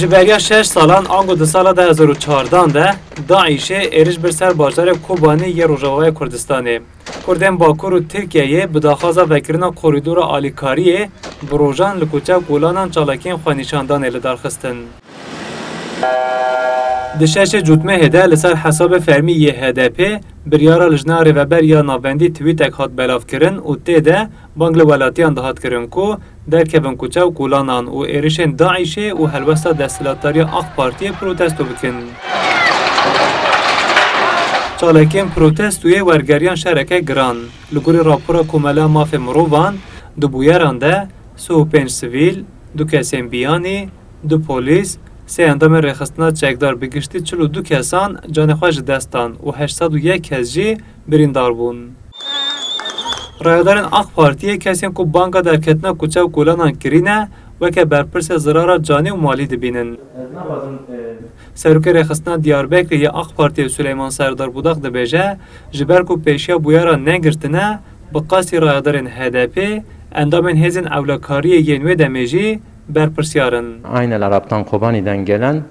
جبریا 6 سالان آنگو ده سال 2014 ده داعش ایرج بر سر بازار کوبانی یه روجاوای کردستانه. کردن باکور و ترکیه به داخازا وکرنا کوریدور آلیکاریه بروجان لکوچه گولانان چالاکین خوانیشاندان لدار خستن. دشش جوتمه هده لسر حساب فرمی یه HDP بریارا لجنا ریوبر یا ناوندی تویتک هات بلاف کرن و تیده بانگل ولاتیان دهات کرن کو در کبن کوچه و گولانان و ایرشن داعشه و هلوستا دستلاتاری آق پارتی پروتستو بکن. چالکین پروتستوی ورگریان شرکه گران لگوری راپورا کوملا ماف مروان دو بویران ده 35 سویل، دو کسین بیانی، دو پولیس، سه اندام رخصتنا چکدار بگشتی 42 کسان جانخواج دستان و 801 کس جی بریندار بون. رایدارن آق پارتیه کسین که بانگا در کتنا کوچه و گولانان کرینه و که برپرس ضرارا جانی و مالی دبینن. سروک رخصتنا دیاربکر یا آق پارتی سلیمان سردار بوداق دبیجه جبر کو پیشیا بویارا نگرتنه بقاسی رایدارن HDP اندامن هزین اولاکاری ینوی دمیجی berpırsiyarın. Aynen Arap'tan Kobani'den gelen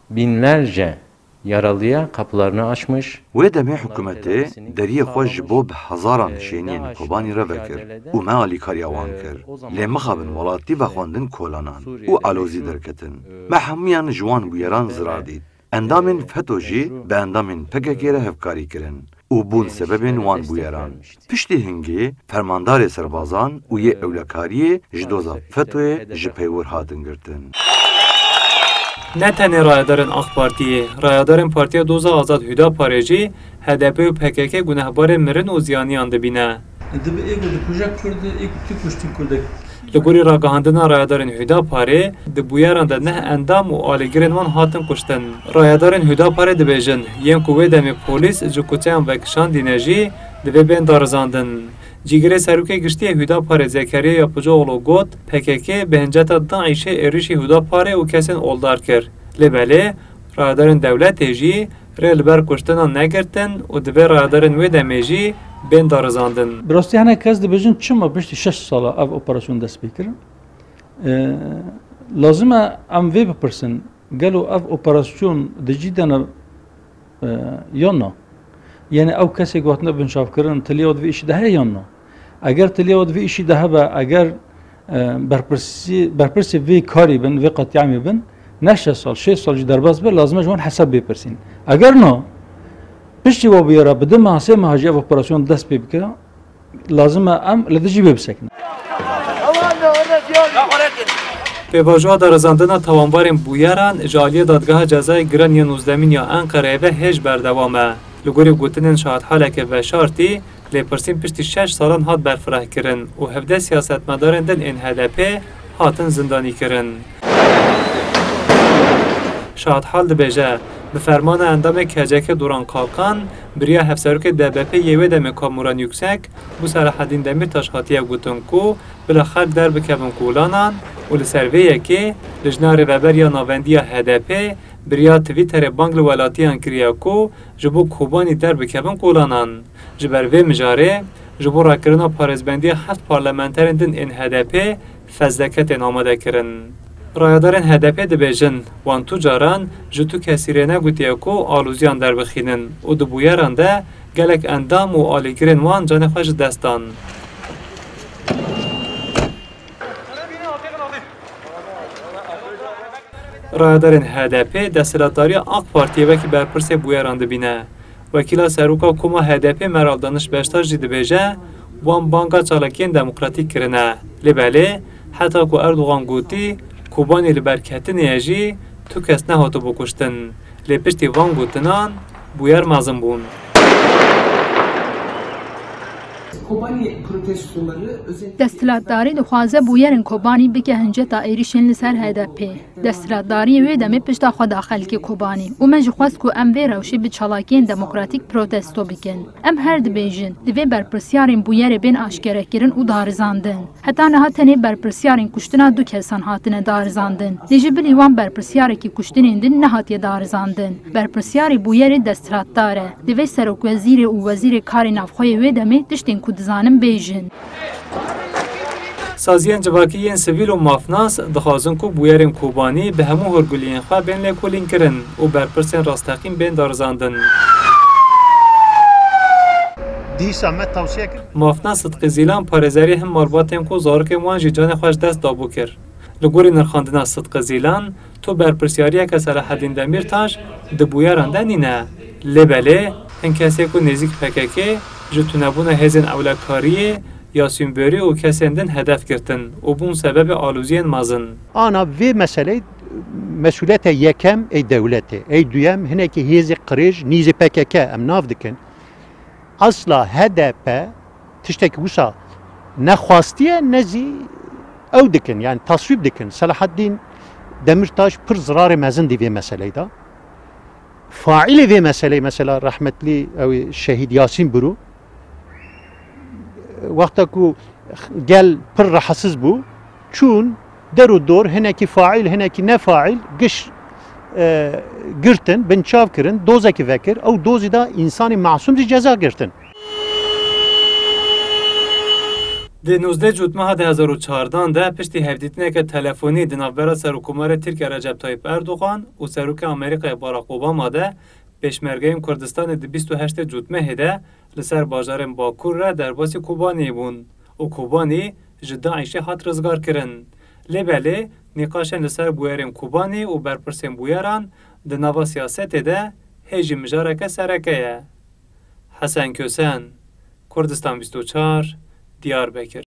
binlerce yaralıya kapılarını açmış. Ve deme hükümeti deriye xoj bo bi hazaran şeniyên Kobanî re vekir û me alîkariya wan kir. Lê mixabin welatî ve xwendin kolanan û alozî derketin. Me hemûyan ji wan bûyeran zirar dît. Endamên FETÖ jî bi endamên PKK re hevkarî kirin û bûn sebebên wan bûyeran. Piştî hingê fermandarê serbazan û yê ewlekariyê ji doza FETÖyê ji peyvir hatin girtin. Ne tenê rayedarên AK Partiye, rayedarên Partiya Doza Azad Hüdaparê jî HDP û PKK gunehbarê mirin û ziyaniyan dibîne. Li gorî ragihandina rayedarên Hüdaparê di bûyeran de neh endam û alîgirên wan hatin kuştin. Rayedarên Hüdaparê dibêjin yên ku wê demê polîs ji kuçeyan vekişandîne jî divê bên darizandin. Cîgirê serokê giştiyê Hüdaparê Zekeriya Yapıcıoğlu got PKK bi hinceta Daişê êrişî Hüdaparê û kesên oldar kir. Lê belê rayedarên dewletê jî rê li ber kuştinan negirtin û divê rayedarên wê demê jî bên darizandin. Bi rastî hinek kes dibêjin çima piştî 6 sala ev operasyon dest pê kirin. Lazim e em vê bipirsin gelo ev operasyon di cî dene yan na. Yani ew kesê gotina binşavkirin tiliya divê îşî de heye yan na. Eger tiliya divê îşî de hebe eger berpirsê vê karî bin vê qetiyamê bin ne 6 sal 6 sal jî derbas be lazim e ji wan hesab bêpirsîn. Eger na piştî we bûyera bi di masê me hacî ev operasyon dest pê bike lazim e em li dijî bê bisekin. Pêvajoya darizandina tawanbarên bûyeran ji aliyê dadgeha cezayê giran yên 19 ya Enqereyê ve hêj berdewam e. Li gorî gotinên şahethaleke veşartî lêpirsîn piştî 6 salan hat berfirehkirin û hevdeh siyasetmedarên din ên HDP hatin zindanî kirin. Şahethal dibêje bi fermana endamê KCK Duran Kalkan biriya hevserokê DBP yê wê demê Kamuran Yüksek bû Selaheddîn Demirtaş hatiye gotin ku bila xelk derbikevin kolanan û li ser vê yekê li jina rêveberiya navendiya HDP biriya Twitterê bang li welatiyan kiriye ku ji bo Kobanî derbikevin kolanan. Ji ber vê mijarê ji bo rakirina parêzbendiya heft parlamenterên din ên HDP fezleketên amade kirin. Rayedarên HDP dibêjin wan tu caran ji tu kesîrê negutiye ku alûziyan derbixînin û di bûyeran de gelek endam û alîgirên wan canê ji destan. Rayedarên HDP desthilatdariya AK Partiye wekî berpirsê bûyeran dibîne. Wekîla Seroka Koma HDP Meral Danış Beştaş jî dibêje wan banga çalakiyên demokratîk kirine. Lê belê heta ku Erdogan gotî Kobanî li ber ketinê jî tu kes nehatu bikuştin. Lê piştî van gotinan bûyer mezin bûn. Desthilatdarî dixwaze bûyerên Kobanî bike hinceta êrişên li ser HDP. Desthilatdariyê wê demê pişta xwe da xelkê Kobanî û me jî xwest ku em vê rewşê bi çalakiyên demokratîk protesto bikin. Em her dibêjin divê berpirsyarên bûyerê bên aşkerekirin û darizandin. Heta niha tenê berpirsyarên kuştina du kesan hatine darizandin. Lê ji bilî wan berpirsyareke kuştinên din nehatiye darizandin. Berpirsyarê bûyerê desthilatdar e. Divê serokwezîrê û wezîrê karê navxweyê wê demê tiştên ku dizanin bêjin. سازیان جواکیین سویل و مافناس دخوازن کو بویرین کوبانی به همو هرگولین خواه بین لیکولین کرن و برپرسین راستقیم بین دارزاندن. مافنا صدق زیلان پارێزەری هم مارباتên ku zarokên wan jî canê xwe ji dest dabû kir. Li gorî nirxandina Sıdqı Zîlan, to berpirsyariyeke Selaheddîn Demirtaş di bûyeran de nîne. Lêbelê, hin kesê ku nêzik PKK ji tunebûna hêzên ewlekariyê ya Sîmberî û kesên din hedef girtin û bûn sebebê alûziyên mezin. Ana vê meselê mesuliyeta yekem ey devletê, ey duyem hinekî hêzê qirêj nîzê PKK em nav dikin. Asla HDP tiştekî wisa nexwastiye nezî ew dikin, yani tasvîb dikin. Selaheddîn Demirtaş pir zirarê mezin dî vê meseleyê da. Faîlê vê meseleyê mesela rahmetlî ew Şehîd Yasîn Birû wexta ku gel pir rahatsız bû, çûn der û dor hinekî faîl hinekî nefaîl giş girtin, binçav kirin, dozekî vekir, ew dozî da insanî masûm jî ceza girtin. Di 19 Cûtmeha 2014 de piştî hevdîtineke telefonî di navbera Serokkomarê Tirkiye Recep Tayyip Erdogan û Serokê Amerîkayê Barack Obama de pêşmergeyên Kurdistanê di 28 Cûtmehê de li ser bajarên Bakur re derbasî Kobaniyê bûn û Kobanî ji Daişê hat rizgar kirin. Lêbelê nîqaşên li ser bûyerên Kobanî û berpirsên bûyeran di nava siyasetê de hêjî mijareke sereke ye. Hesen Kösen, Kurdistan 24, Diyarbekir.